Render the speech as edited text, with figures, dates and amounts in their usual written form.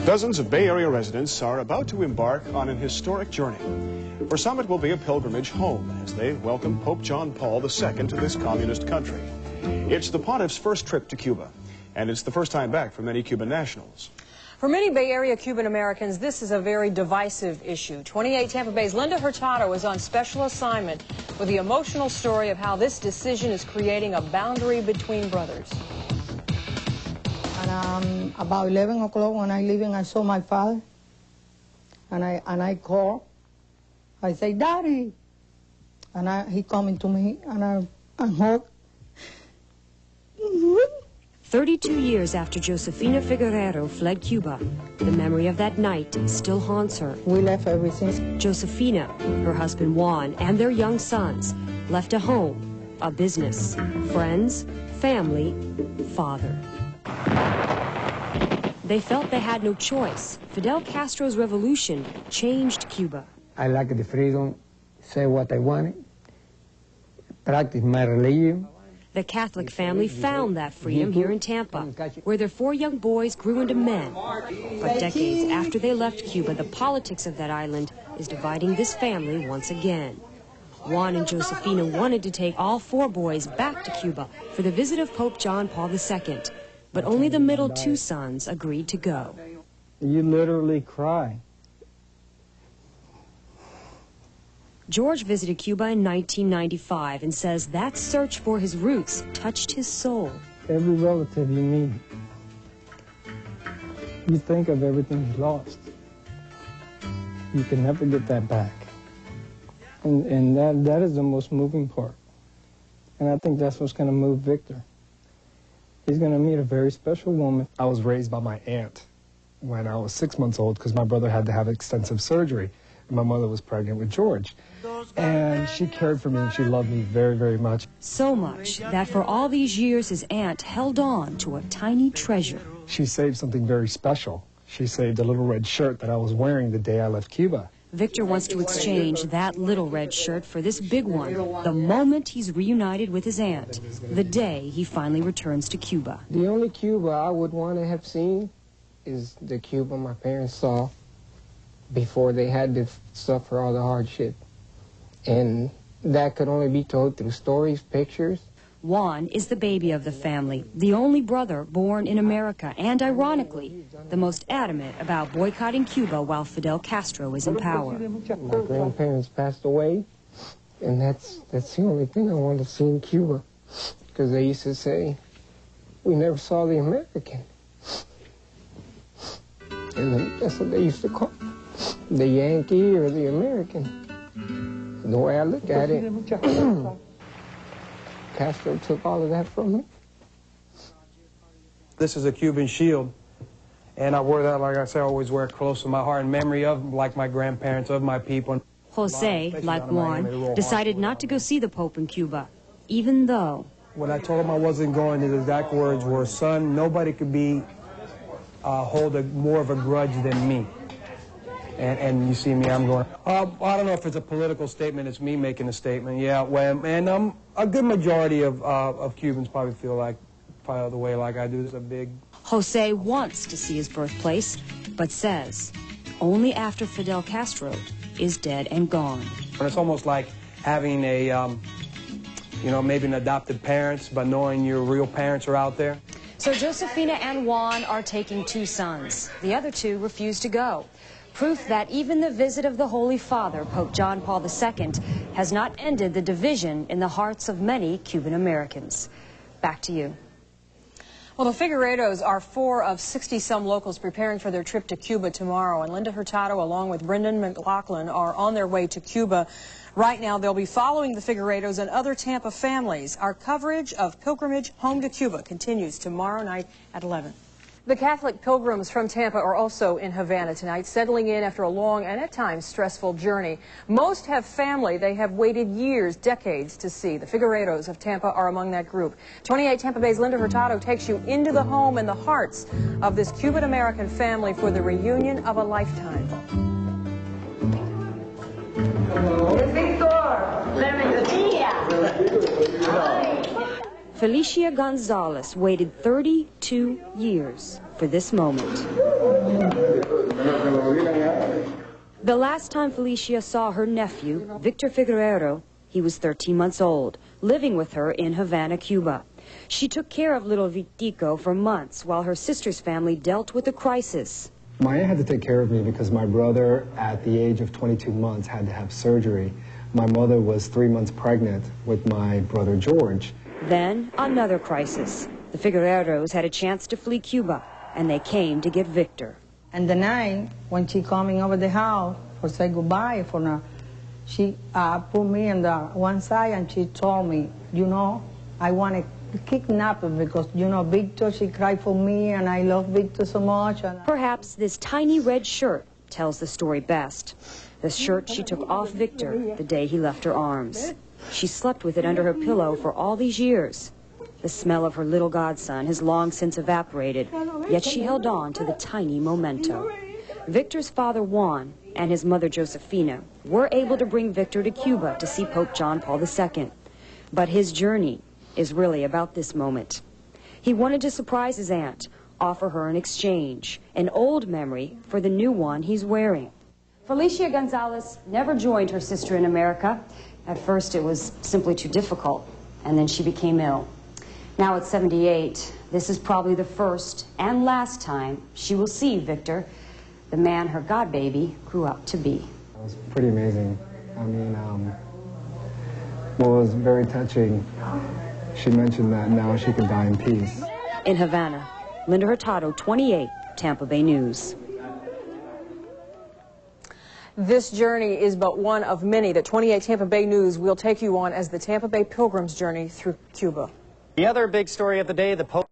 Dozens of Bay Area residents are about to embark on an historic journey. For some, it will be a pilgrimage home as they welcome Pope John Paul II to this communist country. It's the pontiff's first trip to Cuba, and it's the first time back for many Cuban nationals. For many Bay Area Cuban Americans, this is a very divisive issue. 28 Tampa Bay's Linda Hurtado is on special assignment with the emotional story of how this decision is creating a boundary between brothers. And about 11 o'clock when I leaving, I saw my father, and I called. I say, "Daddy," and he coming to me, and I hug. 32 years after Josefina Figueredo fled Cuba, the memory of that night still haunts her. We left everything. Josefina, her husband Juan, and their young sons left a home, a business, friends, family, father. They felt they had no choice. Fidel Castro's revolution changed Cuba. I like the freedom, say what I wanted, practice my religion. The Catholic family found that freedom here in Tampa, where their 4 young boys grew into men. But decades after they left Cuba, the politics of that island is dividing this family once again. Juan and Josefina wanted to take all 4 boys back to Cuba for the visit of Pope John Paul II, but only the middle 2 sons agreed to go. You literally cry. George visited Cuba in 1995 and says that search for his roots touched his soul. Every relative you meet, you think of everything you lost. You can never get that back. And that is the most moving part. And I think that's what's going to move Victor. He's going to meet a very special woman. I was raised by my aunt when I was 6 months old because my brother had to have extensive surgery. And my mother was pregnant with George. And she cared for me and she loved me very, very much. So much that for all these years his aunt held on to a tiny treasure. She saved something very special. She saved a little red shirt that I was wearing the day I left Cuba. Victor wants to exchange that little red shirt for this big one, the moment he's reunited with his aunt, the day he finally returns to Cuba. The only Cuba I would want to have seen is the Cuba my parents saw before they had to suffer all the hardship. And that could only be told through stories, pictures. Juan is the baby of the family, the only brother born in America, and ironically, the most adamant about boycotting Cuba while Fidel Castro is in power. My grandparents passed away, and that's the only thing I wanted to see in Cuba. Because they used to say, we never saw the American. And that's what they used to call the Yankee or the American. The way I look at it, Castro took all of that from me. This is a Cuban shield, and I wear that, like I say, I always wear it close to my heart in memory of, like, my grandparents, of my people. Jose, like Juan, decided not to go see the Pope in Cuba, even though... When I told him I wasn't going, his exact words were, "Son, nobody could hold more of a grudge than me." And you see me, I'm going, I don't know if it's a political statement, it's me making a statement, yeah. And a good majority of Cubans probably feel like, the way like I do. It's a big... Jose wants to see his birthplace, but says only after Fidel Castro is dead and gone. And it's almost like having a, you know, maybe an adopted parents, but knowing your real parents are out there. So Josefina and Juan are taking 2 sons. The other 2 refuse to go. Proof that even the visit of the Holy Father, Pope John Paul II, has not ended the division in the hearts of many Cuban Americans. Back to you. Well, the Figueredos are 4 of 60-some locals preparing for their trip to Cuba tomorrow, and Linda Hurtado, along with Brendan McLaughlin, are on their way to Cuba. Right now, they'll be following the Figueredos and other Tampa families. Our coverage of Pilgrimage Home to Cuba continues tomorrow night at 11. The Catholic pilgrims from Tampa are also in Havana tonight, settling in after a long and at times stressful journey. Most have family they have waited years, decades to see. The Figueredos of Tampa are among that group. 28 Tampa Bay's Linda Hurtado takes you into the home and the hearts of this Cuban-American family for the reunion of a lifetime. Felicia Gonzalez waited 32 years for this moment. The last time Felicia saw her nephew, Victor Figueredo, he was 13 months old, living with her in Havana, Cuba. She took care of little Vitico for months while her sister's family dealt with the crisis. My aunt had to take care of me because my brother, at the age of 22 months, had to have surgery. My mother was 3 months pregnant with my brother George. Then, another crisis. The Figueredos had a chance to flee Cuba, and they came to get Victor. And the night, when she coming over the house for say goodbye for now, she put me on the one side and she told me, you know, I want to kidnap him because, you know, Victor, she cried for me and I love Victor so much. And perhaps this tiny red shirt tells the story best. The shirt she took off Victor the day he left her arms. She slept with it under her pillow for all these years. The smell of her little godson has long since evaporated, yet she held on to the tiny memento. Victor's father, Juan, and his mother, Josefina, were able to bring Victor to Cuba to see Pope John Paul II. But his journey is really about this moment. He wanted to surprise his aunt, offer her an exchange, an old memory for the new one he's wearing. Felicia Gonzalez never joined her sister in America. At first, it was simply too difficult, and then she became ill. Now at 78, this is probably the first and last time she will see Victor, the man her godbaby grew up to be. It was pretty amazing. I mean, what was very touching, she mentioned that now she can die in peace. In Havana, Linda Hurtado, 28, Tampa Bay News. This journey is but one of many that 28 Tampa Bay News will take you on as the Tampa Bay Pilgrims journey through Cuba. The other big story of the day, the Pope